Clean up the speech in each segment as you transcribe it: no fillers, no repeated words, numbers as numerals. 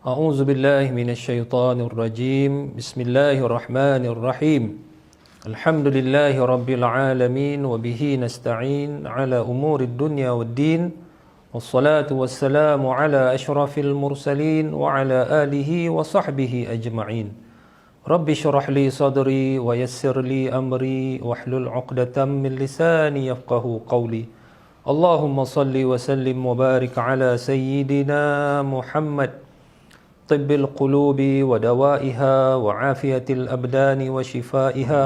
أعوذ بالله من الشيطان الرجيم بسم الله الرحمن الرحيم الحمد لله رب العالمين وبه نستعين على أمور الدنيا والدين والصلاة والسلام على أشرف المرسلين وعلى آله وصحبه أجمعين رب اشرح لي صدري ويسر لي أمري واحلل عقدة من لساني يفقه قولي اللهم صل وسلم وبارك على سيدنا محمد طب القلوب ودوائها وعافية الأبدان وشفائها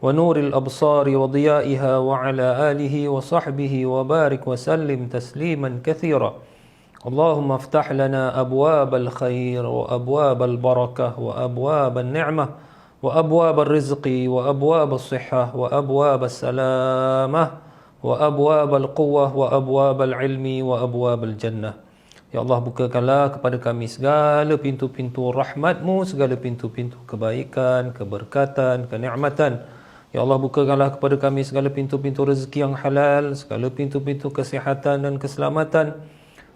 ونور الأبصار وضيائها وعلى آله وصحبه وبارك وسلم تسليما كثيرا اللهم افتح لنا أبواب الخير وأبواب البركة وأبواب النعمة وأبواب الرزق وأبواب الصحة وأبواب السلامة وأبواب القوة وأبواب العلم وأبواب الجنة. Ya Allah, bukakanlah kepada kami segala pintu-pintu rahmat-Mu, segala pintu-pintu kebaikan, keberkatan, kenikmatan. Ya Allah, bukakanlah kepada kami segala pintu-pintu rezeki yang halal, segala pintu-pintu kesihatan dan keselamatan.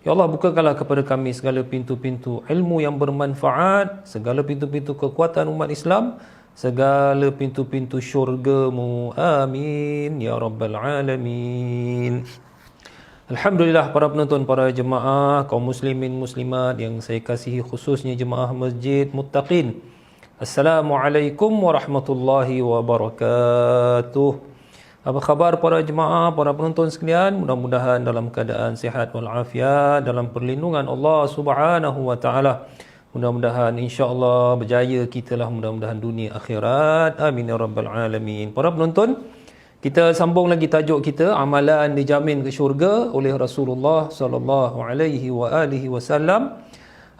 Ya Allah, bukakanlah kepada kami segala pintu-pintu ilmu yang bermanfaat, segala pintu-pintu kekuatan umat Islam, segala pintu-pintu syurga-Mu. Amin ya rabbal alamin. Alhamdulillah, para penonton, para jemaah, kaum muslimin muslimat yang saya kasihi, khususnya jemaah Masjid Muttaqin. Assalamualaikum warahmatullahi wabarakatuh. Apa khabar para jemaah, para penonton sekalian? Mudah-mudahan dalam keadaan sihat walafiat, dalam perlindungan Allah Subhanahu wa taala. Mudah-mudahan insya-Allah berjaya kita lah, mudah-mudahan dunia akhirat. Amin ya rabbal alamin. Para penonton, kita sambung lagi tajuk kita, amalan dijamin ke syurga oleh Rasulullah sallallahu alaihi wasallam.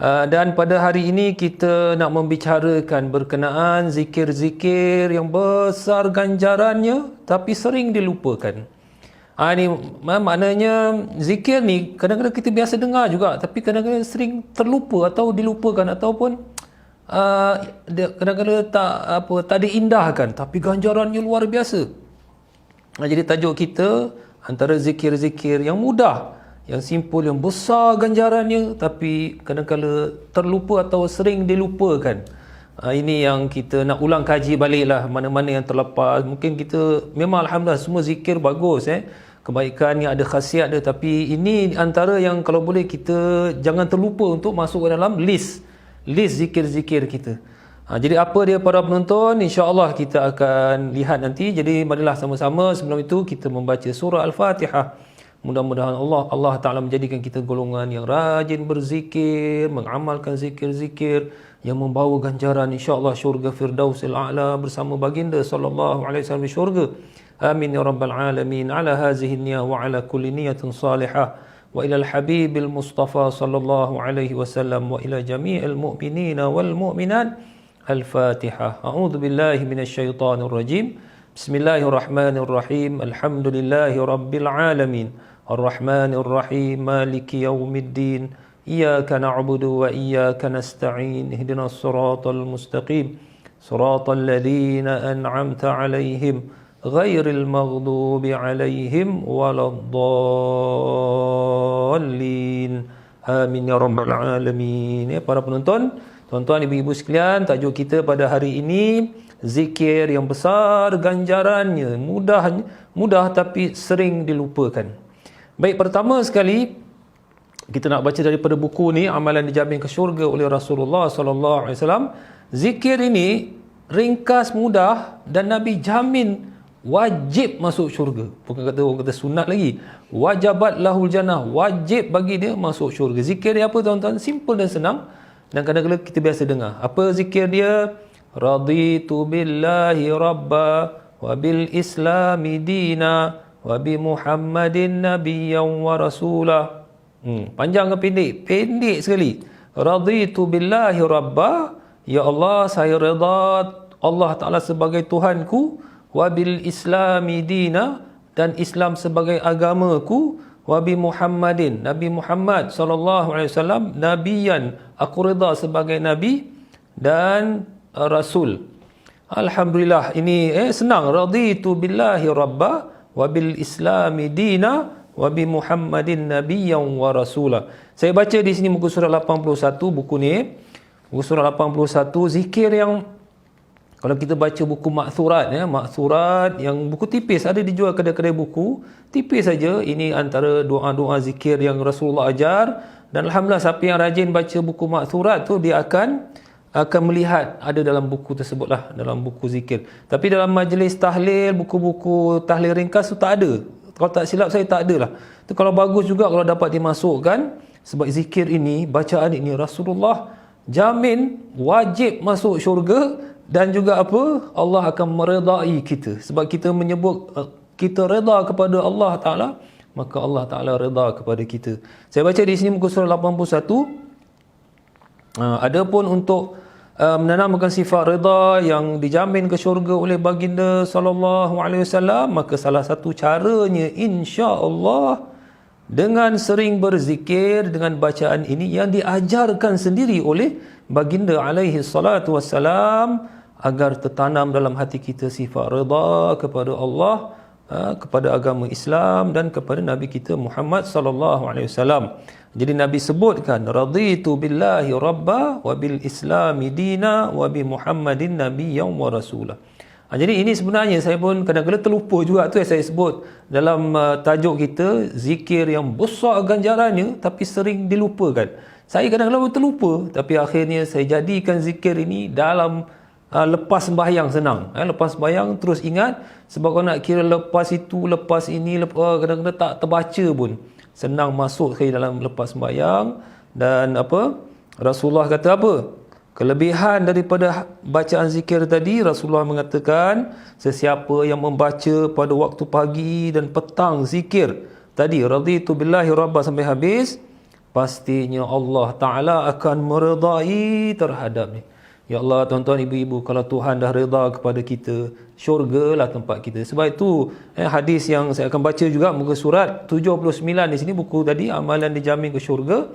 Dan pada hari ini kita nak membicarakan berkenaan zikir-zikir yang besar ganjarannya tapi sering dilupakan. Ini maknanya zikir ni kadang-kadang kita biasa dengar juga tapi kadang-kadang sering terlupa atau dilupakan ataupun kadang-kadang tak diindahkan tapi ganjarannya luar biasa. Jadi tajuk kita antara zikir-zikir yang mudah, yang simple, yang besar ganjarannya tapi kadang-kadang terlupa atau sering dilupakan. Ini yang kita nak ulang kaji balik lah, mana-mana yang terlepas. Mungkin kita memang alhamdulillah semua zikir bagus, kebaikannya ada khasiat dia, tapi ini antara yang kalau boleh kita jangan terlupa untuk masuk ke dalam list zikir-zikir kita. Jadi apa dia para penonton, insya-Allah kita akan lihat nanti. Jadi marilah sama-sama sebelum itu kita membaca surah Al-Fatihah. Mudah-mudahan Allah Ta'ala menjadikan kita golongan yang rajin berzikir, mengamalkan zikir-zikir yang membawa ganjaran insya-Allah syurga Firdausil A'la bersama baginda sallallahu alaihi wasallam di syurga. Amin ya rabbal alamin. Ala hazihi niyyah wa ala kulli niyatin salihah wa ila al-habibil Mustafa sallallahu alaihi wasallam wa ila jami'il mu'minina wal mu'minat. Al-Fatihah. A'udzu billahi minasy syaithanir rajim. Bismillahirrahmanirrahim. Alhamdulillahi rabbil alamin. Arrahmanir rahim. Maliki yaumiddin. Iyyaka na'budu wa iyyaka nasta'in. Ihdinas siratal mustaqim. Siratal ladzina an'amta 'alaihim ghairil maghdubi 'alaihim waladdallin. Amin ya rabbal alamin. Ya para penonton, tuan-tuan, ibu-ibu sekalian, tajuk kita pada hari ini zikir yang besar ganjarannya, mudah tapi sering dilupakan. Baik, pertama sekali kita nak baca daripada buku ni, Amalan Dijamin ke Syurga oleh Rasulullah sallallahu alaihi wasallam. Zikir ini ringkas, mudah dan Nabi jamin wajib masuk syurga. Bukan orang kata sunat lagi. Wajabat lahul jannah, wajib bagi dia masuk syurga. Zikir dia apa tuan-tuan? Simple dan senang. Dan kadang-kadang kita biasa dengar. Apa zikir dia? Raditu billahi rabba wa bil islami dina wa bi Muhammadin nabiyyan wa rasulah. Panjang ke pendek? Pendek sekali. Raditu billahi rabba, ya Allah, saya redha Allah Ta'ala sebagai Tuhanku, wa bil islami dina, dan Islam sebagai agamaku, wa bi Muhammadin, Nabi Muhammad sallallahu alaihi wasallam, nabiyan, aku redha sebagai nabi dan rasul. Alhamdulillah, ini senang. Raditu billahi rabba wa bil islami dina wa bi Muhammadin nabiyyan wa rasulah. Saya baca di sini muka surat 81 buku ni. Muka surat 81 zikir yang kalau kita baca buku Ma'thurat ya, Ma'thurat yang buku tipis ada dijual kedai-kedai buku, tipis saja. Ini antara doa-doa zikir yang Rasulullah ajar, dan alhamdulillah siapa yang rajin baca buku Ma'thurat tu dia akan melihat ada dalam buku tersebut lah, dalam buku zikir. Tapi dalam majlis tahlil, buku-buku tahlil ringkas tu tak ada. Kalau tak silap saya tak ada lah. Tu kalau bagus juga kalau dapat dimasukkan, sebab zikir ini, bacaan ini Rasulullah jamin wajib masuk syurga, dan juga apa? Allah akan meredai kita. Sebab kita menyebut kita reda kepada Allah Ta'ala, maka Allah Ta'ala reda kepada kita. Saya baca di sini muka surat 81. Adapun untuk menanamkan sifat reda yang dijamin ke syurga oleh baginda sallallahu alaihi wasallam, maka salah satu caranya insya-Allah dengan sering berzikir dengan bacaan ini yang diajarkan sendiri oleh baginda alaihi salatu wassalam, agar tertanam dalam hati kita sifat reda kepada Allah, kepada agama Islam dan kepada Nabi kita Muhammad sallallahu alaihi wasallam. Jadi Nabi sebutkan raditu billahi rabba wa bil islami dina wa bi Muhammadin nabiyyan wa rasulah. Jadi ini sebenarnya saya pun kadang-kadang terlupa juga tu yang saya sebut dalam tajuk kita, zikir yang besar ganjarannya tapi sering dilupakan. Saya kadang-kadang terlupa, tapi akhirnya saya jadikan zikir ini dalam lepas sembahyang senang. Lepas sembahyang terus ingat, sebab kalau nak kira lepas itu, lepas ini, kadang-kadang tak terbaca pun. Senang masuk sekali dalam lepas sembahyang. Dan apa? Rasulullah kata apa? Kelebihan daripada bacaan zikir tadi, Rasulullah mengatakan, sesiapa yang membaca pada waktu pagi dan petang zikir tadi, raditu billahi rabba sampai habis, pastinya Allah Ta'ala akan meredai terhadapnya. Ya Allah, tuan-tuan, ibu-ibu, kalau Tuhan dah reda kepada kita, syurgalah tempat kita. Sebab itu hadis yang saya akan baca juga muka surat 79 di sini, buku tadi amalan dijamin ke syurga.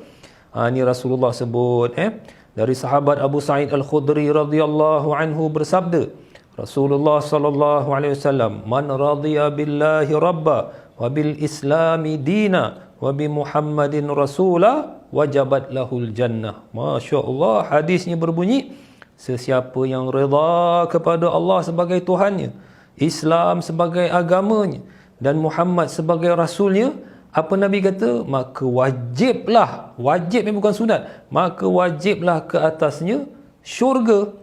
Ini Rasulullah sebut dari sahabat Abu Sa'id Al-Khudri radhiyallahu anhu bersabda, Rasulullah sallallahu alaihi wasallam, man radiya billahi rabba wa bil islami dina wa bi Muhammadin rasulah wajabat lahul jannah. Masya-Allah, hadisnya berbunyi, sesiapa yang reda kepada Allah sebagai Tuhannya, Islam sebagai agamanya, dan Muhammad sebagai Rasulnya, apa Nabi kata? Maka wajiblah, wajib yang bukan sunat, maka wajiblah ke atasnya syurga.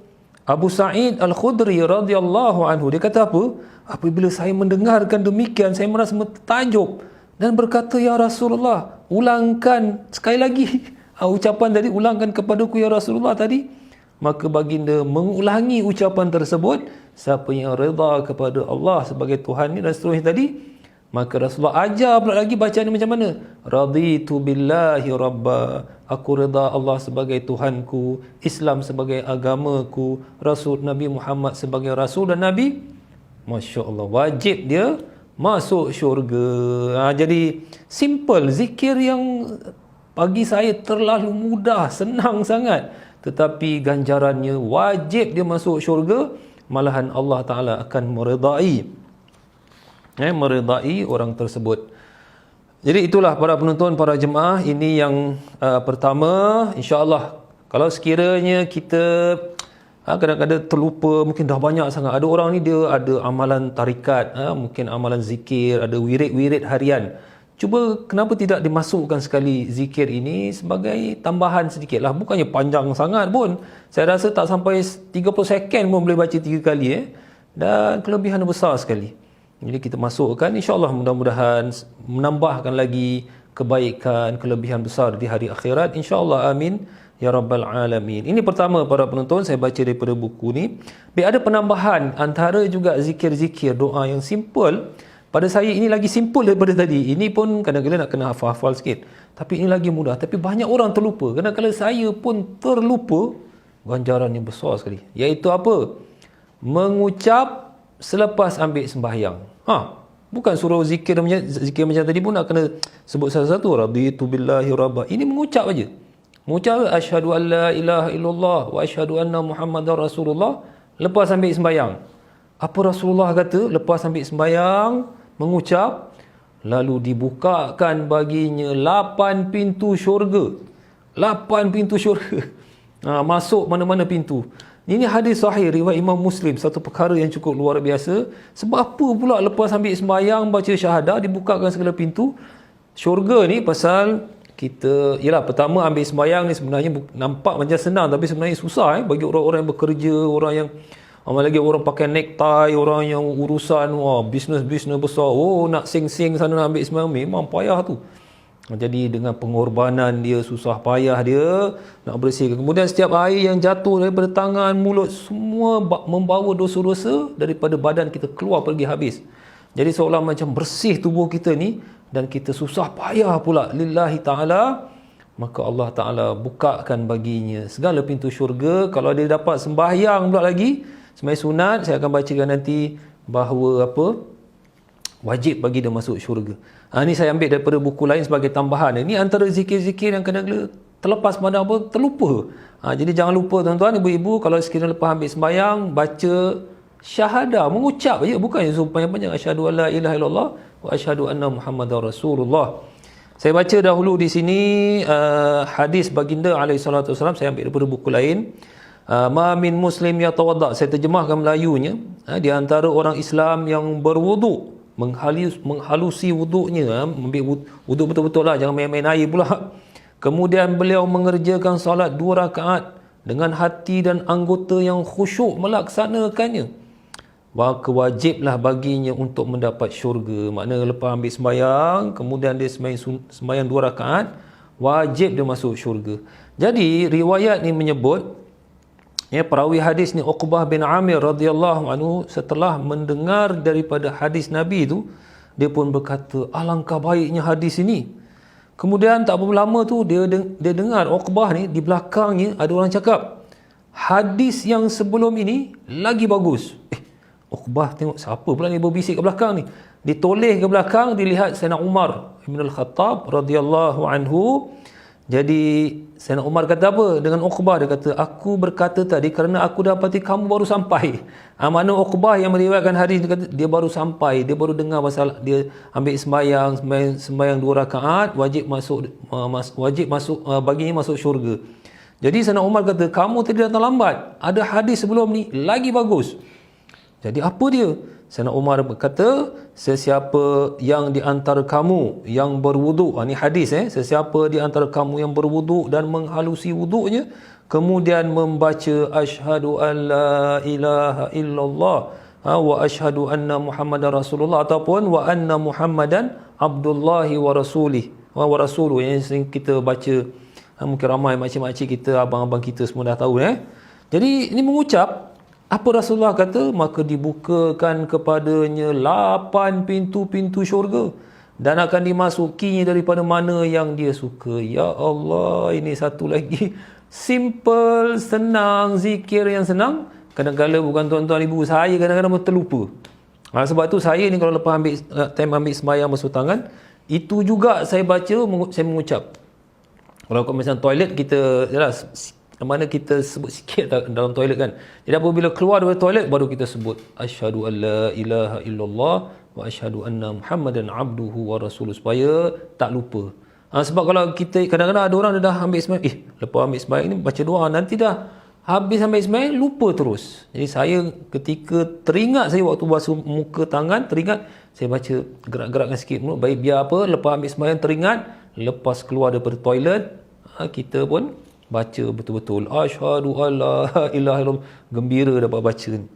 Abu Sa'id Al-Khudri radhiyallahu anhu, dia kata apa? Apabila saya mendengarkan demikian, saya merasa takjub dan berkata, ya Rasulullah, ulangkan sekali lagi ucapan tadi, ulangkan kepadaku ya Rasulullah tadi. Maka baginda mengulangi ucapan tersebut, siapa yang reda kepada Allah sebagai Tuhan ni dan seterusnya tadi. Maka Rasulullah ajar pula lagi bacaan ni macam mana? Raditu billahi rabba, aku reda Allah sebagai Tuhanku, Islam sebagai agamaku, Rasul Nabi Muhammad sebagai Rasul dan Nabi. Masya Allah, wajib dia masuk syurga. Jadi simple, zikir yang bagi saya terlalu mudah, senang sangat, tetapi ganjarannya wajib dia masuk syurga. Malahan Allah Ta'ala akan meredai orang tersebut. Jadi itulah para penonton, para jemaah, ini yang pertama. InsyaAllah kalau sekiranya kita kadang-kadang terlupa, mungkin dah banyak sangat. Ada orang ni dia ada amalan tarikat, mungkin amalan zikir, ada wirid-wirid harian. Cuba kenapa tidak dimasukkan sekali zikir ini sebagai tambahan sedikit lah. Bukannya panjang sangat pun. Saya rasa tak sampai 30 second pun boleh baca 3 kali. Dan kelebihan besar sekali. Jadi kita masukkan, insyaAllah mudah-mudahan menambahkan lagi kebaikan, kelebihan besar di hari akhirat. InsyaAllah, amin. Ya Rabbal Alamin. Ini pertama para penonton, saya baca daripada buku ni. Ada penambahan antara juga zikir-zikir, doa yang simple. Pada saya ini lagi simple daripada tadi. Ini pun kadang-kadang nak kena hafal-hafal sikit. Tapi ini lagi mudah. Tapi banyak orang terlupa. Kadang-kadang saya pun terlupa. Ganjarannya besar sekali. Iaitu apa? Mengucap selepas ambil sembahyang. Bukan suruh zikir macam tadi pun nak kena sebut satu-satu. Raditu billahi rabba. Ini mengucap aja. Mengucap asyhadu an la ilaha illallah wa asyhadu anna Muhammadar Rasulullah lepas ambil sembahyang. Apa Rasulullah kata lepas ambil sembahyang mengucap, lalu dibukakan baginya 8 pintu syurga. 8 pintu syurga. Masuk mana-mana pintu. Ini hadis sahih riwayat Imam Muslim, satu perkara yang cukup luar biasa. Sebab apa pula lepas ambil sembahyang baca syahadah dibukakan segala pintu syurga ni? Pasal kita, yalah, pertama ambil sembahyang ni sebenarnya nampak macam senang, tapi sebenarnya susah bagi orang-orang yang bekerja, orang yang lagi orang pakai necktie, orang yang urusan bisnes-bisnes besar, nak sing-sing sana nak ambil sembahyang, memang payah tu. Jadi dengan pengorbanan dia, susah payah dia nak bersihkan. Kemudian setiap air yang jatuh daripada tangan, mulut, semua membawa dosa-dosa daripada badan kita keluar pergi habis. Jadi seolah macam bersih tubuh kita ni, dan kita susah payah pula lillahi ta'ala, maka Allah Ta'ala bukakan baginya segala pintu syurga. Kalau dia dapat sembahyang pula lagi, sembahyang sunat, saya akan bacakan nanti bahawa wajib bagi dia masuk syurga. Ini saya ambil daripada buku lain sebagai tambahan. Ini antara zikir-zikir yang kadang-kadang terlepas pandang terlupa. Jadi jangan lupa tuan-tuan, ibu-ibu, kalau sekiranya lepas ambil sembahyang, baca syahadah, mengucap je, bukan yang panjang-panjang, asyhadu alla ilaha illallah wa asyhadu anna muhammadar rasulullah. Saya baca dahulu di sini hadis baginda alaihi salatu wasallam, saya ambil daripada buku lain. Ma min muslim yatawadda, saya terjemahkan Melayunya. Di antara orang Islam yang berwuduk, menghalusi wuduknya, ambil wuduk betul-betul lah, jangan main-main air pula. Kemudian beliau mengerjakan salat 2 rakaat dengan hati dan anggota yang khusyuk melaksanakannya, maka wajiblah baginya untuk mendapat syurga. Maknanya lepas ambil sembahyang, kemudian dia sembahyang 2 rakaat, wajib dia masuk syurga. Jadi riwayat ni menyebut, perawi hadis ni Uqbah bin Amir radhiyallahu anhu, setelah mendengar daripada hadis Nabi tu, dia pun berkata, alangkah baiknya hadis ini. Kemudian tak berapa lama tu dia dengar Uqbah ni, di belakangnya ada orang cakap, hadis yang sebelum ini lagi bagus. Uqbah tengok siapa pula ni berbisik ke belakang ni. Ditoleh ke belakang, dilihat Sayyidina Umar bin Al-Khattab radhiyallahu anhu. Jadi Sayyidina Umar kata apa dengan Uqbah? Dia kata, aku berkata tadi kerana aku dapati kamu baru sampai. Mana Uqbah yang meriwayatkan hadis, dia kata dia baru sampai, dia baru dengar pasal dia ambil sembahyang 2 rakaat, wajib masuk baginya masuk syurga. Jadi Sayyidina Umar kata, kamu tadi datang lambat, ada hadis sebelum ni lagi bagus. Jadi apa dia? Sayyidina Umar berkata, sesiapa yang di antara kamu yang berwuduk, ini hadis, sesiapa di antara kamu yang berwuduk dan menghalusi wuduknya, kemudian membaca asyhadu an la ilaha illallah wa asyhadu anna muhammadar rasulullah, ataupun wa anna muhammadan abdullahi wa rasulih wa rasuluh, yang sering kita baca, mungkin ramai makcik-makcik kita, abang-abang kita semua dah tahu. Jadi ini mengucap apa Rasulullah kata, maka dibukakan kepadanya 8 pintu-pintu syurga dan akan dimasukinya daripada mana yang dia suka. Ya Allah, ini satu lagi simple, senang, zikir yang senang. Kadang-kadang bukan tuan-tuan ibu, saya kadang-kadang pun terlupa. Sebab tu saya ni kalau lepas time ambil sembahyang basuh tangan, itu juga saya baca, saya mengucap. Kalau misalnya toilet kita, mana kita sebut sikit dalam toilet kan. Jadi apabila keluar dari toilet baru kita sebut asyhadu an la ilaha illallah wa asyhadu anna muhammadan abduhu wa rasuluh, supaya tak lupa. Sebab kalau kita kadang-kadang ada orang dah ambil sembahyang, lepas ambil sembahyang ni baca doa, nanti dah habis ambil sembahyang lupa terus. Jadi saya ketika teringat, saya waktu basuh muka tangan teringat, saya baca gerak-gerakkan sikit mulut, baik biar apa, lepas ambil sembahyang teringat, lepas keluar daripada toilet kita pun baca betul-betul asyhadu alla ilaha illallah, gembira dapat baca ni.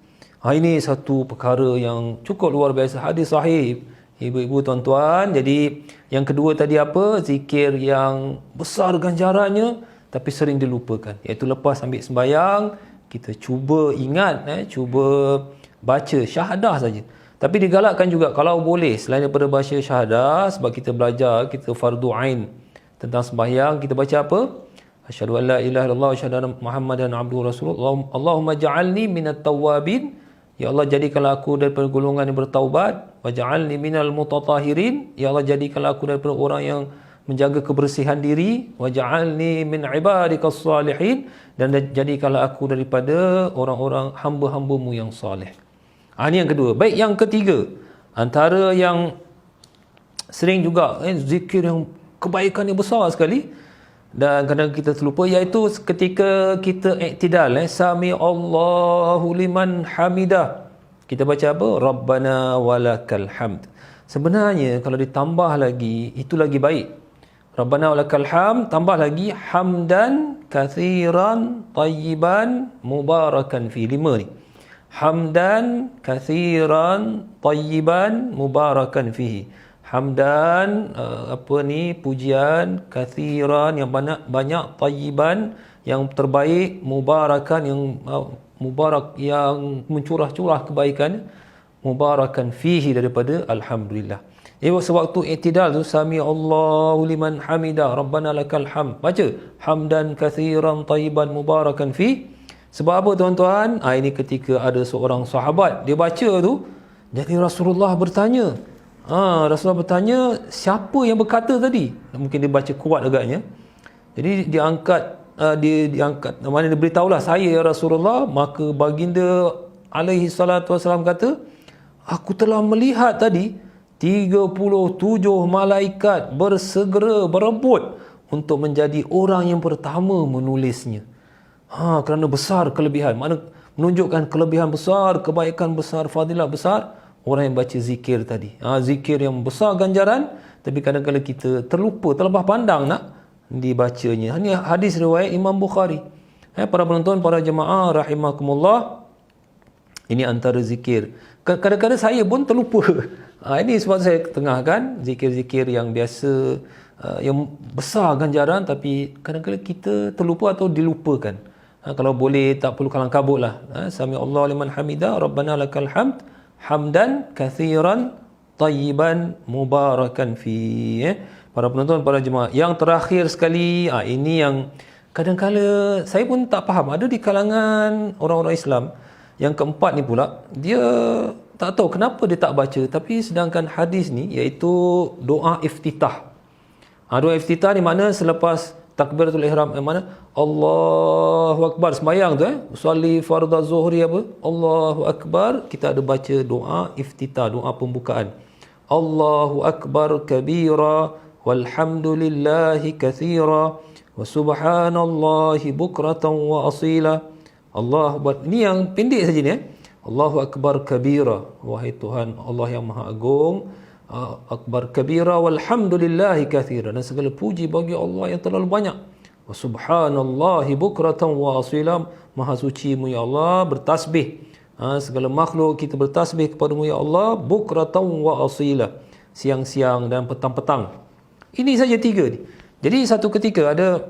Ini satu perkara yang cukup luar biasa, hadis sahih ibu-ibu, tuan-tuan. Jadi yang kedua tadi apa? Zikir yang besar ganjarannya tapi sering dilupakan, iaitu lepas ambil sembahyang kita cuba ingat, cuba baca syahadah saja. Tapi digalakkan juga kalau boleh selain daripada baca syahadah, sebab kita belajar, kita fardu ain tentang sembahyang, kita baca apa? Asyhadu an la ilaha illallah wa asyhadu anna muhammadan abduhu rasulullah. Allahumma ja'alni minat tawwabin, ya Allah jadikanlah aku daripada golongan yang bertaubat. Waj'alni minal mutatahhirin, ya Allah jadikanlah aku daripada orang yang menjaga kebersihan diri. Waj'alni min ibadikas salihin, dan jadikanlah aku daripada orang-orang hamba-hambamu yang saleh. Ini yang kedua. Baik, yang ketiga, antara yang sering juga zikir yang kebaikan yang besar sekali, dan kadang kita terlupa, iaitu ketika kita iktidal, sami Allahu liman hamidah, kita baca apa? Rabbana walakal hamd. Sebenarnya kalau ditambah lagi, itu lagi baik. Rabbana walakal hamd, tambah lagi hamdan kathiran tayyiban mubarakan fi. 5 ni. Hamdan kathiran tayyiban mubarakan fihi. Hamdan pujian, kathiran yang banyak, tayyiban yang terbaik, mubarakan yang mubarak yang mencurah-curah kebaikan, mubarakan fihi daripada alhamdulillah. Jadi sewaktu i'tidal tu, sami Allahu liman hamidah, rabbana lakal hamd, baca hamdan kathiran tayyiban mubarakan fi. Sebab apa tuan-tuan? Ini ketika ada seorang sahabat, dia baca tu, jadi Rasulullah bertanya, Rasulullah bertanya, siapa yang berkata tadi? Mungkin dia baca kuat agaknya. Jadi dia diangkat, mana dia beritahulah, saya ya Rasulullah. Maka baginda alaihi salatu wasalam kata, aku telah melihat tadi 37 malaikat bersegera berebut untuk menjadi orang yang pertama menulisnya. Kerana besar kelebihan, mana menunjukkan kelebihan besar, kebaikan besar, fadilah besar orang yang baca zikir tadi. Zikir yang besar ganjaran, tapi kadang-kadang kita terlepas pandang nak dibacanya. Ini hadis riwayat Imam Bukhari. Para penonton, para jemaah rahimakumullah, ini antara zikir. Kadang-kadang saya pun terlupa. Ini sebab saya tengahkan zikir-zikir yang biasa, yang besar ganjaran, tapi kadang-kadang kita terlupa atau dilupakan. Kalau boleh tak perlu kalang kabut lah. Sami Allah liman hamidah, rabbana lakal hamd, hamdan kathiran tayyiban mubarakan fi. Para penonton, para jemaah, yang terakhir sekali, ini yang kadang-kadang saya pun tak faham. Ada di kalangan orang-orang Islam, yang keempat ni pula, dia tak tahu kenapa dia tak baca, tapi sedangkan hadis ni iaitu doa iftitah. Doa iftitah ni mana selepas takbiratul ihram, mana Allahu akbar, sembahyang tu usolli fardhu zuhri, Allahu akbar, kita ada baca doa iftitah, doa pembukaan. Allahu akbar kabira walhamdulillahi katsira wa subhanallahi bukratan wa asila. Allahu akbar. Ini yang pendek saja ni. Allahu akbar kabira, wahai Tuhan Allah yang maha agung, akbar kabira walhamdulillahi katsira, dan segala puji bagi Allah yang terlalu banyak. Wa subhanallahi bukratan wa asila, maha suci-Mu ya Allah, bertasbih. Segala makhluk kita bertasbih kepada-Mu ya Allah, bukratan wa asila, siang-siang dan petang-petang. Ini saja 3 ni. Jadi satu ketika ada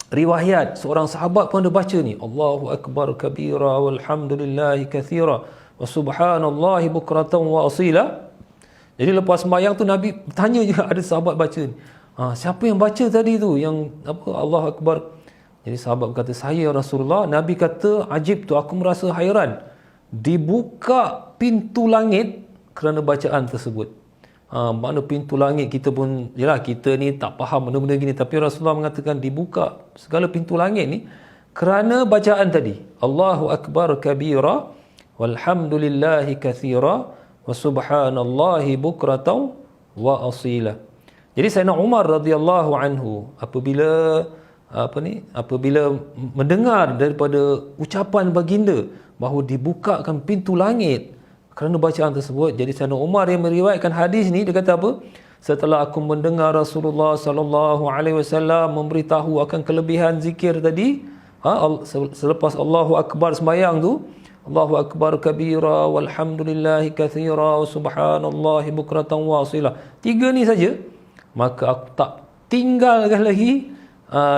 riwayat seorang sahabat pun ada baca ni, Allahu akbar kabira walhamdulillahi katsira wa subhanallahi bukratan wa asila. Jadi lepas sembahyang tu Nabi tanya juga, ada sahabat baca ni, siapa yang baca tadi tu, yang Allahu akbar? Jadi sahabat berkata, saya Rasulullah. Nabi kata, ajib tu, aku merasa hairan, dibuka pintu langit kerana bacaan tersebut. Mana pintu langit, kita pun, yalah, kita ni tak faham benda-benda gini, tapi Rasulullah mengatakan dibuka segala pintu langit ni kerana bacaan tadi, Allahu akbar kabira walhamdulillahi katsira wa subhanallahi bukratan wa asila. Jadi Sayyidina Umar radhiyallahu anhu apabila mendengar daripada ucapan baginda bahawa dibukakan pintu langit kerana bacaan tersebut, jadi Sayyidina Umar yang meriwayatkan hadis ni, dia kata apa? Setelah aku mendengar Rasulullah sallallahu alaihi wasallam memberitahu akan kelebihan zikir tadi, selepas Allahu akbar sembahyang tu, Allahu akbar kabira walhamdulillahi katsira wa subhanallahi bukratan wa asila, 3 ni saja, maka aku tak tinggalkan lagi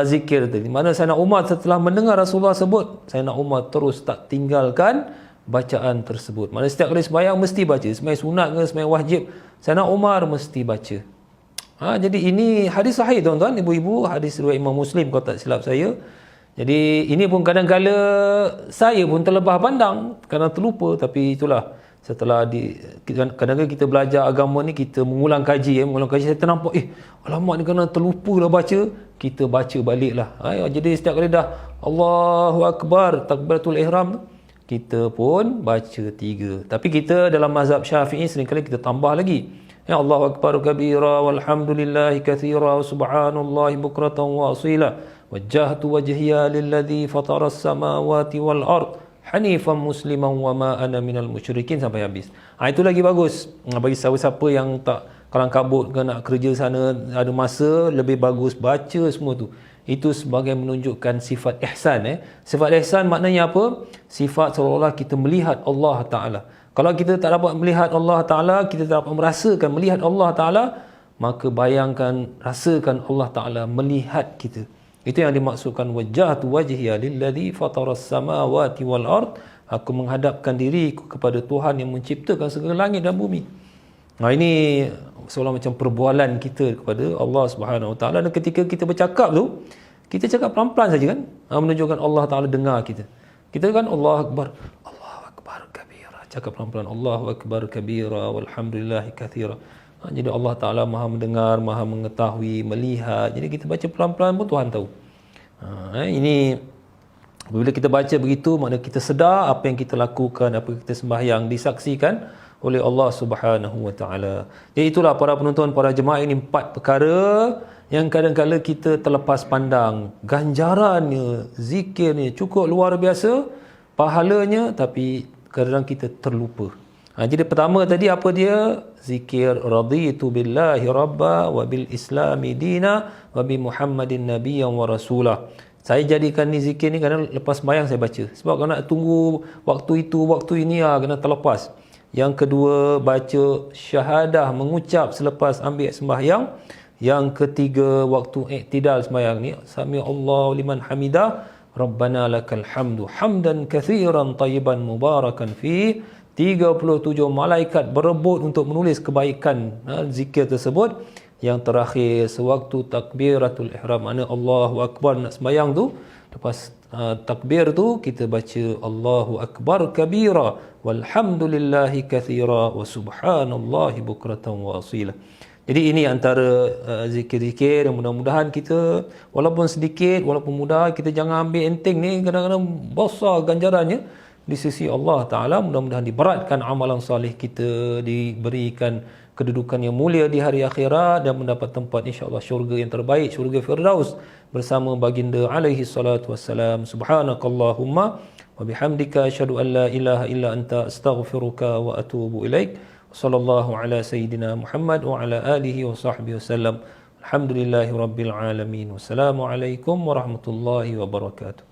zikir tadi. Mana Sayyidina Umar setelah mendengar Rasulullah sebut, Sayyidina Umar terus tak tinggalkan bacaan tersebut. Mana setiap kali sembahyang mesti baca, sembahyang sunat ke sembahyang wajib, Sayyidina Umar mesti baca. Jadi ini hadis sahih tuan-tuan, ibu-ibu, hadis riwayat Imam Muslim kalau tak silap saya. Jadi ini pun kadang-kala saya pun terlebah pandang kerana terlupa, tapi itulah, setelah kadang-kadang kita belajar agama ni, kita mengulang kaji, saya ternampak, alamak ni kerana terlupa dah baca, kita baca baliklah. Jadi setiap kali dah Allahu akbar takbiratul ihram, kita pun baca 3. Tapi kita dalam mazhab Syafi'i seringkali kita tambah lagi. Ya Allahu akbar kabira walhamdulillahi katsira wa subhanallahi bukratan wa asila. Wajjahtu wajhiya lilladzi fataras samawati wal ard hanifan musliman wa ma ana minal musyrikin sampai habis. Itu lagi bagus. Bagi siapa-siapa yang tak kalang kabut ke nak kerja sana, ada masa, lebih bagus baca semua tu. Itu sebagai menunjukkan sifat ihsan. Sifat ihsan maknanya apa? Sifat seolah-olah kita melihat Allah Ta'ala. Kalau kita tak dapat melihat Allah Ta'ala, kita tak dapat merasakan melihat Allah Ta'ala, maka bayangkan, rasakan Allah Ta'ala melihat kita. Itu yang dimaksudkan wajjahtu wajhiya lilladzi fataras samawati wal ard. Aku menghadapkan diriku kepada Tuhan yang menciptakan segala langit dan bumi. Nah, ini seolah macam perbualan kita kepada Allah Subhanahu Wa Taala. Dan ketika kita bercakap tu, kita cakap pelan-pelan saja kan, menunjukkan Allah Taala dengar kita. Kita kan Allahu akbar kabira, cakap pelan-pelan, Allahu akbar kabira walhamdulillahi katsira. Jadi Allah Ta'ala maha mendengar, maha mengetahui, melihat. Jadi kita baca pelan-pelan pun Tuhan tahu. Ini bila kita baca begitu, maknanya kita sedar apa yang kita lakukan, apa yang kita sembahyang disaksikan oleh Allah Subhanahu Wa Ta'ala. Jadi itulah para penonton, para jemaah, ini 4 perkara yang kadang-kadang kita terlepas pandang. Ganjarannya, zikirnya cukup luar biasa, pahalanya, tapi kadang kita terlupa. Jadi pertama tadi apa dia? Zikir raditu billahi rabba wa bil islami dina wa bi muhammadin nabiyyan wa rasulah. Saya jadikan ni zikir ni kerana lepas sembahyang saya baca. Sebab kalau nak tunggu waktu itu, waktu ini, kena terlepas. Yang kedua, baca syahadah, mengucap selepas ambil sembahyang. Yang ketiga, waktu iktidal sembahyang ni, sami Allahu liman hamidah, rabbana lakal hamdu hamdan katsiran tayyiban mubarakan fi. 37 malaikat berebut untuk menulis kebaikan zikir tersebut. Yang terakhir, sewaktu takbiratul ihram, mana Allahu akbar nak sembahyang tu, lepas takbir tu kita baca Allahu akbar kabira walhamdulillahi katsira wa subhanallahi bukratan wa asila. Jadi ini antara zikir-zikir yang mudah-mudahan kita, walaupun sedikit, walaupun mudah, kita jangan ambil enteng ni, kadang-kadang besar ganjarannya di sisi Allah Ta'ala. Mudah-mudahan diberatkan amalan salih kita, diberikan kedudukan yang mulia di hari akhirat, dan mendapat tempat insya-Allah syurga yang terbaik, syurga Firdaus bersama baginda alaihi salatu wassalam. Subhanakallahumma wa bihamdika asyhadu an la ilaha illa anta astaghfiruka wa atubu ilaik. Sallallahu ala sayyidina Muhammad wa ala alihi wa sahbihi wasallam. Alhamdulillahi rabbil alamin. Wassalamualaikum warahmatullahi wabarakatuh.